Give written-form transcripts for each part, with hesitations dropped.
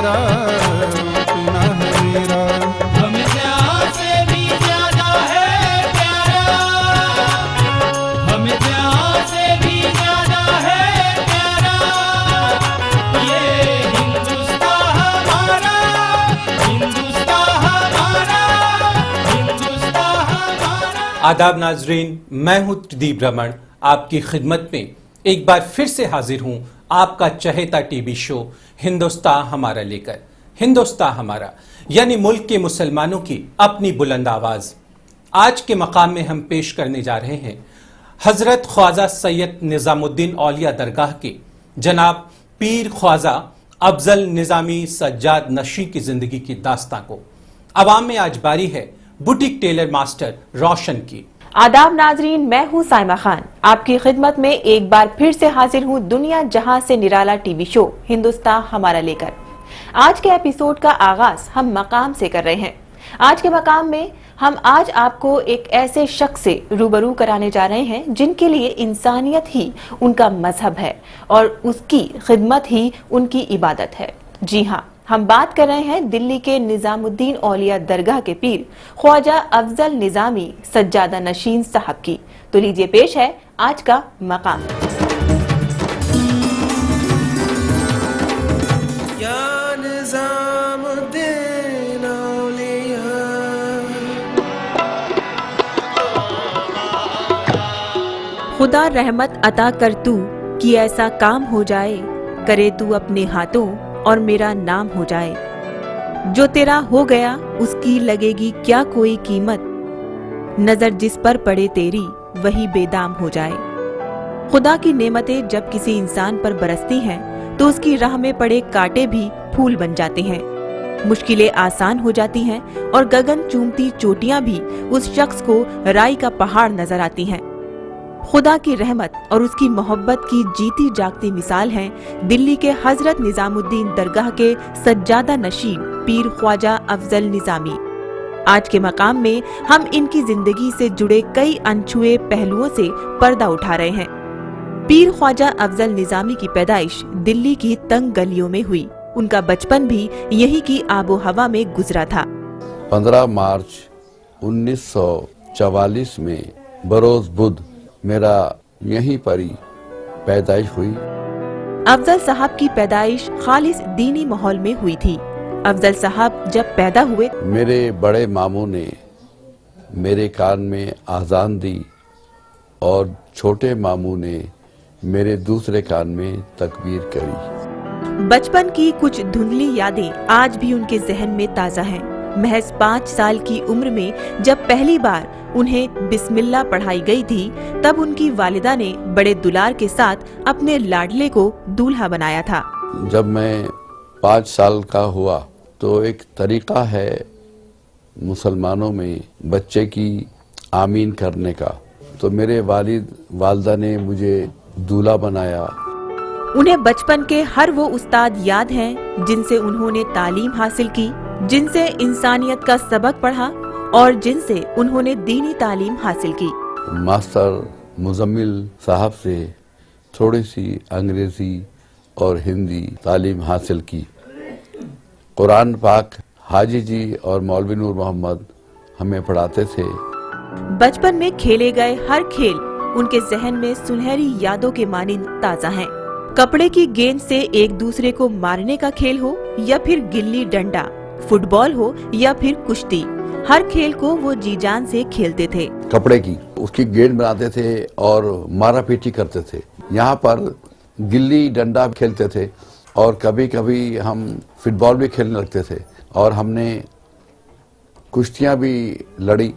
प्यारा उतना है मेरा। हमें जान से भी ज्यादा है प्यारा, हमें जान से भी ज्यादा है प्यारा, ये हिंदुस्तान हमारा, हिंदुस्तान हमारा, हिंदुस्तान हमारा। आदाब नाजरीन, मैं हूं त्रिदीप रमन, आपकी खिदमत में एक बार फिर से हाजिर हूं आपका चहेता टीवी शो हिंदुस्तान हमारा लेकर। हिंदुस्तान हमारा यानी मुल्क के मुसलमानों की अपनी बुलंद आवाज। आज के मकाम में हम पेश करने जा रहे हैं हजरत ख्वाजा सैयद निजामुद्दीन औलिया दरगाह के जनाब पीर ख्वाजा अफजल निजामी सज्जाद नशी की जिंदगी की दास्तां को। अवाम में आज बारी है बुटीक टेलर मास्टर रोशन की। आदाब नाजरीन, मैं हूं साइमा खान, आपकी खिदमत में एक बार फिर से हाजिर हूं दुनिया जहां से निराला टीवी शो हिंदुस्तान हमारा लेकर। आज के एपिसोड का आगाज हम मकाम से कर रहे हैं। आज के मकाम में हम आज आपको एक ऐसे शख्स से रूबरू कराने जा रहे हैं जिनके लिए इंसानियत ही उनका मजहब है और उसकी खिदमत ही उनकी इबादत है। जी हाँ, हम बात कर रहे हैं दिल्ली के निजामुद्दीन औलिया दरगाह के पीर ख्वाजा अफजल निजामी सज्जादा नशीन साहब की। तो लीजिए पेश है आज का मकाम। या निजामुद्दीन औलिया, खुदा रहमत अता कर तू कि ऐसा काम हो जाए, करे तू अपने हाथों और मेरा नाम हो जाए। जो तेरा हो गया उसकी लगेगी क्या कोई कीमत, नजर जिस पर पड़े तेरी वही बेदाम हो जाए। खुदा की नेमतें जब किसी इंसान पर बरसती हैं तो उसकी राह में पड़े कांटे भी फूल बन जाते हैं, मुश्किलें आसान हो जाती हैं और गगन चूमती चोटियां भी उस शख्स को राई का पहाड़ नजर आती हैं। खुदा की रहमत और उसकी मोहब्बत की जीती जागती मिसाल हैं दिल्ली के हजरत निजामुद्दीन दरगाह के सज्जादा नशीन पीर ख्वाजा अफजल निजामी। आज के मकाम में हम इनकी जिंदगी से जुड़े कई अनछुए पहलुओं से पर्दा उठा रहे हैं। पीर ख्वाजा अफजल निजामी की पैदाइश दिल्ली की तंग गलियों में हुई। उनका बचपन भी यही की आबो हवा में गुजरा था। 15 मार्च 1944 में बरोज बुध मेरा यहीं पर ही पैदाइश हुई। अफजल साहब की पैदाइश खालिस दीनी माहौल में हुई थी। अफजल साहब जब पैदा हुए, मेरे बड़े मामू ने मेरे कान में आज़ान दी और छोटे मामू ने मेरे दूसरे कान में तकबीर करी। बचपन की कुछ धुंधली यादें आज भी उनके जहन में ताजा हैं। महज 5 साल की उम्र में जब पहली बार उन्हें बिस्मिल्लाह पढ़ाई गई थी, तब उनकी वालिदा ने बड़े दुलार के साथ अपने लाडले को दूल्हा बनाया था। जब मैं 5 साल का हुआ तो एक तरीका है मुसलमानों में बच्चे की आमीन करने का, तो मेरे वालिदा ने मुझे दूल्हा बनाया। उन्हें बचपन के हर वो उस्ताद याद हैं जिनसे उन्होंने तालीम हासिल की, जिनसे इंसानियत का सबक पढ़ा और जिनसे उन्होंने दीनी तालीम हासिल की। मास्टर मुजम्मिल साहब से थोड़ी सी अंग्रेजी और हिंदी तालीम हासिल की। कुरान पाक हाजी जी और मौलवी नूर मोहम्मद हमें पढ़ाते थे। बचपन में खेले गए हर खेल उनके जहन में सुनहरी यादों के मानिंद ताजा हैं। कपड़े की गेंद से एक दूसरे को मारने का खेल हो या फिर गिल्ली डंडा, फुटबॉल हो या फिर कुश्ती, हर खेल को वो जी जान से खेलते थे। कपड़े की उसकी गेंद बनाते थे और मारा पीटी करते थे। यहाँ पर गिल्ली डंडा खेलते थे और कभी कभी हम फुटबॉल भी खेलने लगते थे और हमने कुश्तियाँ भी लड़ी।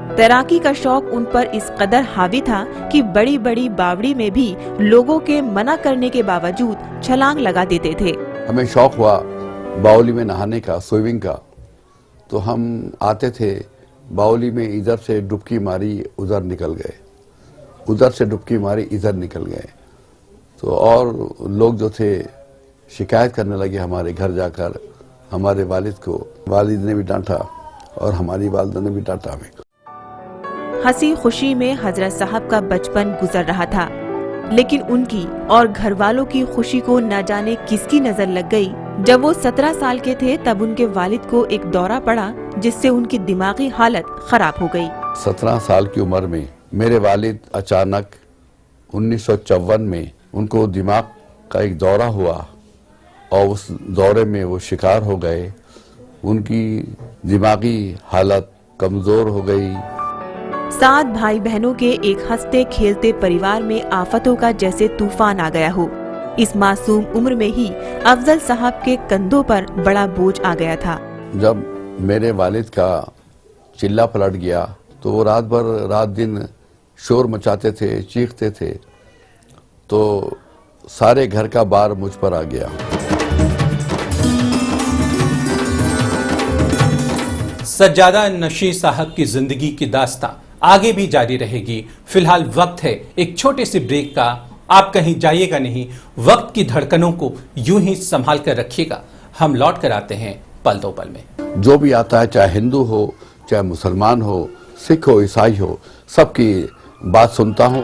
तैराकी का शौक उन पर इस कदर हावी था कि बड़ी बड़ी बावड़ी में भी लोगों के मना करने के बावजूद छलांग लगा देते थे। हमें शौक हुआ बावली में नहाने का, स्विमिंग का, तो हम आते थे बावली में, इधर से डुबकी मारी उधर निकल गए, उधर से डुबकी मारी इधर निकल गए। तो और लोग जो थे शिकायत करने लगे हमारे घर जाकर हमारे वालिद को। वालिद ने भी डांटा और हमारी वालिदा ने भी डांटा हमें। हंसी खुशी में हजरत साहब का बचपन गुजर रहा था, लेकिन उनकी और घर वालों की खुशी को न जाने किसकी नजर लग गई जब वो 17 साल के थे तब उनके वालिद को एक दौरा पड़ा जिससे उनकी दिमागी हालत खराब हो गई। 17 साल की उम्र में मेरे वालिद अचानक 1954 में उनको दिमाग का एक दौरा हुआ और उस दौरे में वो शिकार हो गए। उनकी दिमागी हालत कमजोर हो गई। 7 भाई बहनों के एक हंसते खेलते परिवार में आफतों का जैसे तूफान आ गया हो। इस मासूम उम्र में ही अफजल साहब के कंधों पर बड़ा बोझ आ गया था। जब मेरे वालिद का चिल्ला पलट गया तो वो रात दिन शोर मचाते थे, चीखते थे, तो सारे घर का भार मुझ पर आ गया। सज्जादा नशीर साहब की जिंदगी की दास्तां आगे भी जारी रहेगी। फिलहाल वक्त है एक छोटे से ब्रेक का। आप कहीं जाइएगा नहीं, वक्त की धड़कनों को यूं ही संभाल कर रखिएगा। हम लौट कर आते हैं पल दो पल में। जो भी आता है, चाहे हिंदू हो, चाहे मुसलमान हो, सिख हो, ईसाई हो, सबकी बात सुनता हूँ।